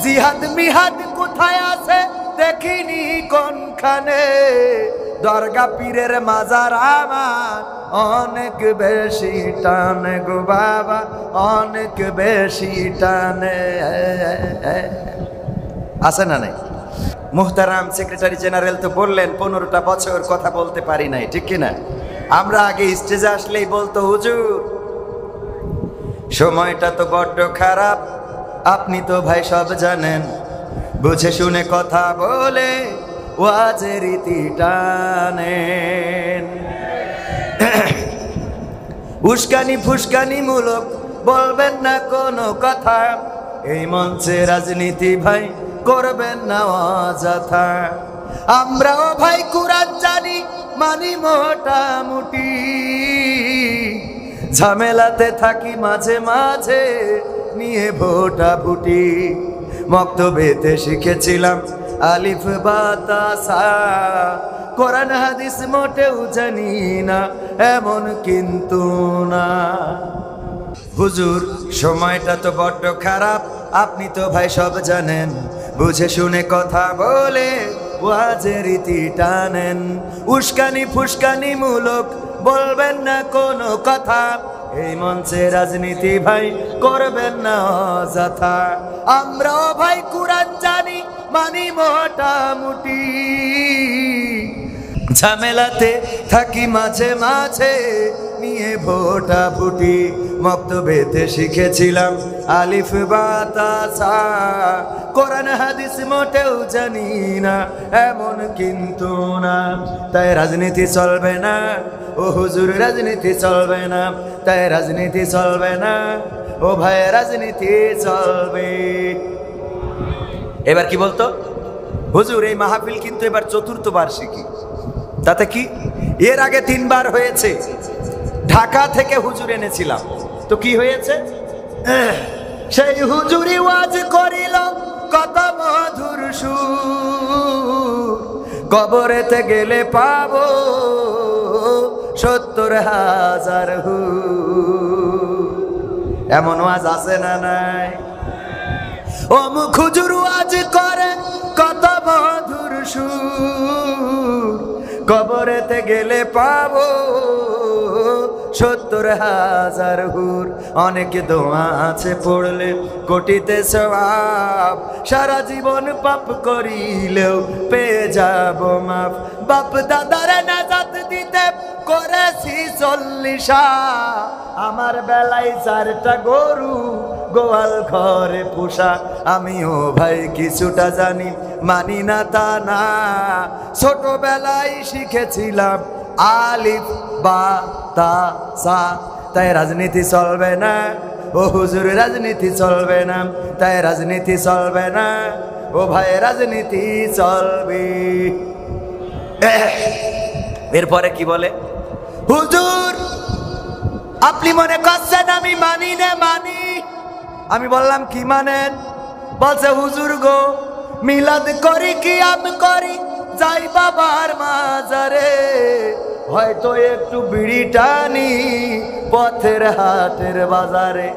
জিহাদ মিহাদ কোথায় আছে দেখিনি কোনখানে, দরগা পীরের মাজার আমার অনেক বেশি টানে গো বাবা, অনেক বেশি টানে। আছে না নাই? মুহতারাম সেক্রেটারি জেনারেল তো বললেন 15টা বছর কথা বলতে পারি নাই, ঠিক কিনা? আমরা আগে স্টেজে আসলেই বলতো হুজুর সময়টা তো বড্ড খারাপ, আপনি তো ভাই সব জানেন, বুঝে শুনে কথা বলে ওয়াজের রীতি টানেন। উস্কানি ফুস্কানি মূলক বলবেন না কোনো কথা, এই মঞ্চে রাজনীতি ভাই করবেন না অযথা। আমরাও ভাই কুরআন জানি মানি মোটামুটি, ঝামেলাতে থাকি মাঝে মাঝে নিয়ে ভোটাভুটি। মক্তবেতে শিখেছিলাম আলিফ বা তা সা, কোরআন হাদিস মোটেও জানি না এমন কিন্তু না। হুজুর সময়টা তো বড্ড খারাপ, আপনি তো ভাই সব জানেন, বুঝে শুনে কথা বলে ওয়াজের রীতি টানেন। উস্কানি ফুস্কানি মূলক বলবেন না কোনো কথা, এই মঞ্চে রাজনীতি ভাই করবেন না অযথা। আমরাও ভাই কুরআন জানি মানি মোটামুটি, ঝামেলাতে থাকি মাঝে মাঝে নিয়ে ভোটাভুটি। মক্তবেতে শিখেছিলাম আলিফ বা তা সা, কোরআন হাদিস মোটেও জানি না এমন কিন্তু না। তাই রাজনীতি চলবে না ও হুজুর, রাজনীতি চলবে না, তাই রাজনীতি চলবে না ও ভাই, রাজনীতি চলবে। এবার কি বলতো হুজুর, এই মাহফিল কিন্তু এবার 4র্থ বার্ষিকী, তাতে কি এর আগে 3 বার হয়েছে, ঢাকা থেকে হুজুর এনেছিলাম, তো কি হয়েছে? সেই হুজুরি ওয়াজ করিল কত মধুর সুর, কবরেতে গেলে পাবো 70,000 হুর। এমন ওয়াজ আছে না নাই? অমুক হুজুর ওয়াজ করে কত মধুর সুর, কবরেতে গেলে পাবো 70,000 হুর। অনেক দোয়া আছে পড়লে কোটিতে সওয়াব, সারা জীবন পাপ করিলেও পেয়ে যাব মাফ। বাপ দাদার নাজাত দিতে করেছি 40, আমার বেলায় 4টা গরু গোয়াল ঘরে পোষা। আমিও ভাই কিছুটা জানি, মানি না তা না, ছোটবেলায় শিখেছিলাম আলিফ বা তা সা। তাই রাজনীতি চলবে না ও হুজুর, রাজনীতি চলবে না, তাই রাজনীতি চলবে না ও ভাই, রাজনীতি চলবে। এরপরে কি বলে? হুজুর আপনি মনে করছেন আমি মানি না মানি। আমি বললাম কি মানেন? বলছে হুজুর গো মিলাদ করি কি আমি করি, যাই বাবার মাজারে, হয়তো একটু বিড়ি টানি পথের হাটের বাজারে।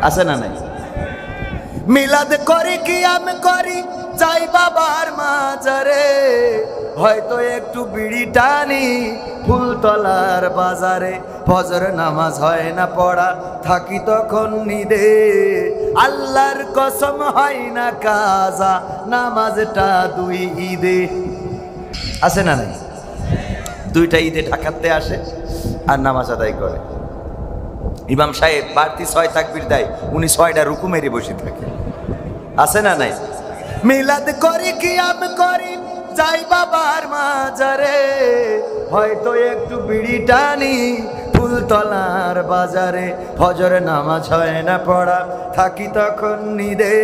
আছে না নাই? মিলাদ করি কি আমি করি, যাই বাবার মাজারে, হয়তো একটু বিড়ি টানি ফুলতলার বাজারে। ফজর নামাজ হয় না পড়া, থাকি তখন নিদে, আল্লাহর কসম হয় না কাজা, নামাজটা 2 ঈদে। আছে না নাই? 2টা ঈদে ঢাকাতে আসে আর নামাজ আদায় করে। ইমাম সাহেব বাড়তি 6 তাকবীর দেয়, উনি 6টা রুকু মেরে বসে থাকে। আছে না নাই? মিলাদ করি কি আমি করি, যাই বাবার মাজারে, হয়তো একটু বিড়ি টানি ফুলতলার বাজারে। ফজর নামাজ হয় না পড়া, থাকি তখন নিদে,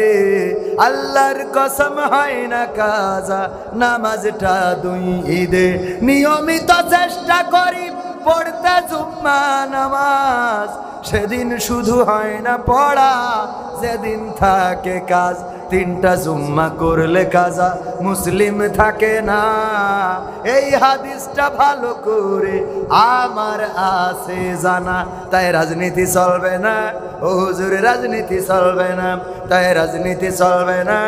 আল্লাহর কসম হয় না কাজা, নামাজটা 2 ঈদে। নিয়মিত চেষ্টা করি পড়তে জুম্মা নামাজ, সেদিন শুধু হয় না পড়া, যেদিন থাকে কাজ। তিনটা জুম্মা করলে কাজা মুসলিম থাকে না। এই হাদিসটা ভালো করে আমার আছে জানা, তাই রাজনীতি চলবে না ও হুজুর, রাজনীতি চলবে না, তাই রাজনীতি চলবে না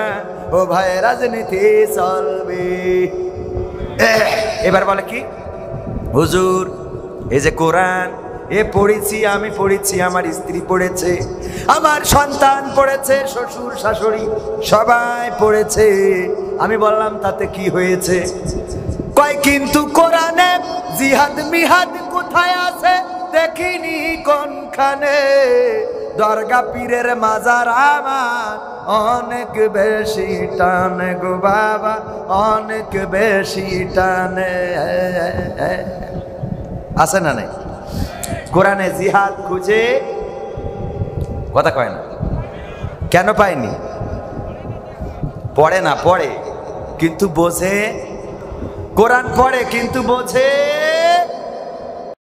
ও ভাই, রাজনীতি চলবে। এবার বলে কি হুজুর এই যে কোরআন এ পড়েছি, আমি পড়েছি, আমার স্ত্রী পড়েছে, আমার সন্তান পড়েছে, শ্বশুর শাশুড়ি সবাই পড়েছে। আমি বললাম তাতে কি হয়েছে? কয় কিন্তু কোরআনে জিহাদ মিহাদ কোথায় আছে দেখিনি কোনখানে। দরগা পীরের মাজার আমার অনেক বেশি টানে গো বাবা, অনেক বেশি টানে। আছে না নাই? কোরআনে জিহাদ খুঁজে কথা কয় না কেন? পায়নি, পড়ে না, পড়ে কিন্তু বোঝে। কোরআন পড়ে কিন্তু বোঝে